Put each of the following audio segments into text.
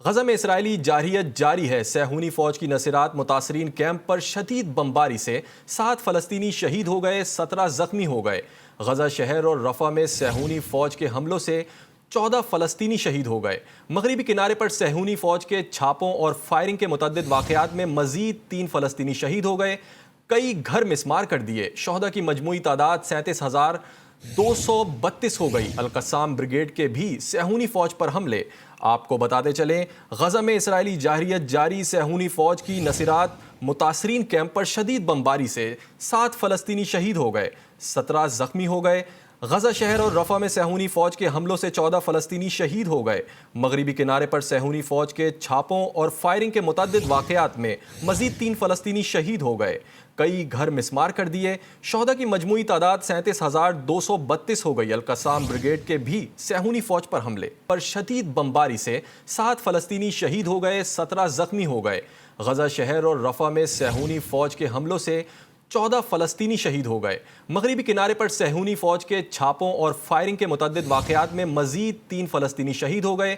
غزہ میں اسرائیلی جارحیت جاری ہے۔ صہیونی فوج کی نصرات متاثرین کیمپ پر شدید بمباری سے 7 فلسطینی شہید ہو گئے، 17 زخمی ہو گئے۔ غزہ شہر اور رفح میں صہیونی فوج کے حملوں سے 14 فلسطینی شہید ہو گئے۔ مغربی کنارے پر صہیونی فوج کے چھاپوں اور فائرنگ کے متعدد واقعات میں مزید 3 فلسطینی شہید ہو گئے، کئی گھر مسمار کر دیے۔ شہداء کی مجموعی تعداد 37,232 ہو گئی۔ القصام بریگیڈ کے بھی صہیونی فوج پر حملے۔ آپ کو بتاتے چلیں، غزہ میں اسرائیلی جارحیت جاری۔ صہیونی فوج کی نصرات متاثرین کیمپ پر شدید بمباری سے 7 فلسطینی شہید ہو گئے، 17 زخمی ہو گئے۔ غزہ شہر اور رفح میں صہیونی فوج کے حملوں سے 14 فلسطینی شہید ہو گئے۔ مغربی کنارے پر صہیونی فوج کے چھاپوں اور فائرنگ کے متعدد واقعات میں مزید 3 فلسطینی شہید ہو گئے، کئی گھر مسمار کر دیے۔ شہداء کی مجموعی تعداد 37,232 ہو گئی۔ القصام بریگیڈ کے بھی صہیونی فوج پر حملے پر شدید بمباری سے 7 فلسطینی شہید ہو گئے، 17 زخمی ہو گئے۔ غزہ شہر اور رفح میں صہیونی فوج کے حملوں سے 14 فلسطینی شہید ہو گئے۔ مغربی کنارے پر صہیونی فوج کے چھاپوں اور فائرنگ کے متعدد واقعات میں مزید 3 فلسطینی شہید ہو گئے،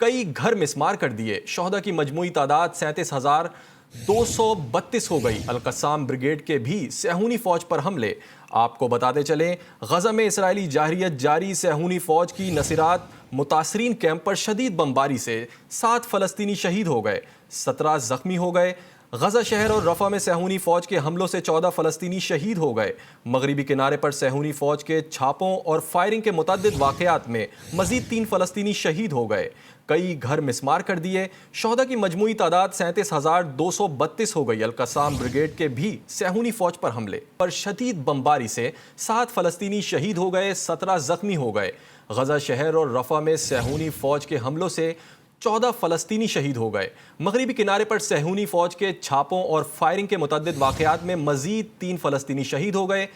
کئی گھر مسمار کر دیے۔ شہداء کی مجموعی تعداد 37,232 ہو گئی۔ القصام بریگیڈ کے بھی صہیونی فوج پر حملے۔ آپ کو بتاتے چلیں، غزہ میں اسرائیلی جارحیت جاری۔ صہیونی فوج کی نصرات متاثرین کیمپ پر شدید بمباری سے 7 فلسطینی شہید ہو گئے، 17 زخمی ہو گئے۔ غزہ شہر اور رفح میں صہیونی فوج کے حملوں سے 14 فلسطینی شہید ہو گئے۔ مغربی کنارے پر صہیونی فوج کے چھاپوں اور فائرنگ کے متعدد واقعات میں مزید 3 فلسطینی شہید ہو گئے، کئی گھر مسمار کر دیے۔ شہداء کی مجموعی تعداد 37,232 ہو گئی۔ القصام بریگیڈ کے بھی صہیونی فوج پر حملے پر شدید بمباری سے 7 فلسطینی شہید ہو گئے، 17 زخمی ہو گئے۔ غزہ شہر اور رفح میں صہیونی فوج کے حملوں سے 14 فلسطینی شہید ہو گئے۔ مغربی کنارے پر صہیونی فوج کے چھاپوں اور فائرنگ کے متعدد واقعات میں مزید 3 فلسطینی شہید ہو گئے،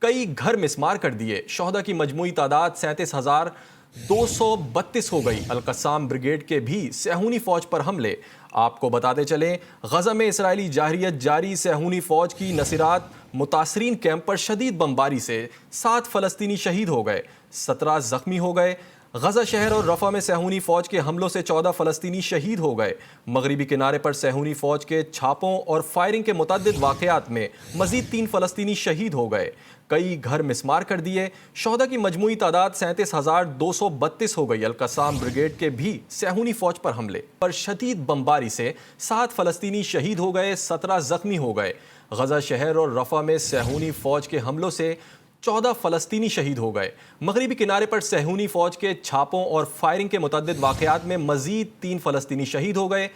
کئی گھر مسمار کر دیے۔ شہداء کی مجموعی تعداد 37,232 ہو گئی۔ القصام بریگیڈ کے بھی صہیونی فوج پر حملے۔ آپ کو بتاتے چلیں، غزہ میں اسرائیلی جارحیت جاری۔ صہیونی فوج کی نصرات متاثرین کیمپ پر شدید بمباری سے 7 فلسطینی شہید ہو گئے، 17 زخمی ہو گئے۔ غزہ شہر اور رفح میں صہیونی فوج کے حملوں سے 14 فلسطینی شہید ہو گئے۔ مغربی کنارے پر صہیونی فوج کے چھاپوں اور فائرنگ کے متعدد واقعات میں مزید 3 فلسطینی شہید ہو گئے، کئی گھر مسمار کر دیے۔ شہداء کی مجموعی تعداد 37,232 ہو گئی۔ القصام بریگیڈ کے بھی صہیونی فوج پر حملے پر شدید بمباری سے 7 فلسطینی شہید ہو گئے، 17 زخمی ہو گئے۔ غزہ شہر اور رفح میں صہیونی فوج کے حملوں سے 14 فلسطینی شہید ہو گئے۔ مغربی کنارے پر صہیونی فوج کے چھاپوں اور فائرنگ کے متعدد واقعات میں مزید 3 فلسطینی شہید ہو گئے،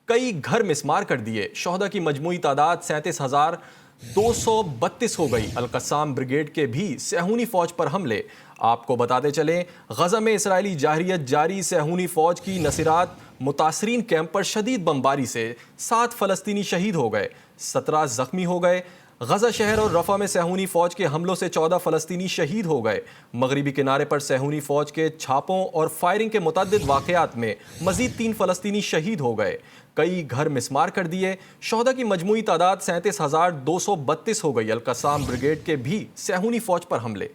کئی گھر مسمار کر دیے۔ شہداء کی مجموعی تعداد 37,232 ہو گئی۔ القصام بریگیڈ کے بھی صہیونی فوج پر حملے۔ آپ کو بتاتے چلیں، غزہ میں اسرائیلی جارحیت جاری۔ صہیونی فوج کی نصرات متاثرین کیمپ پر شدید بمباری سے 7 فلسطینی شہید ہو گئے، 17 زخمی ہو گئے۔ غزہ شہر اور رفح میں صہیونی فوج کے حملوں سے 14 فلسطینی شہید ہو گئے۔ مغربی کنارے پر صہیونی فوج کے چھاپوں اور فائرنگ کے متعدد واقعات میں مزید 3 فلسطینی شہید ہو گئے، کئی گھر مسمار کر دیے۔ شہداء کی مجموعی تعداد 37,232 ہو گئی۔ القصام بریگیڈ کے بھی صہیونی فوج پر حملے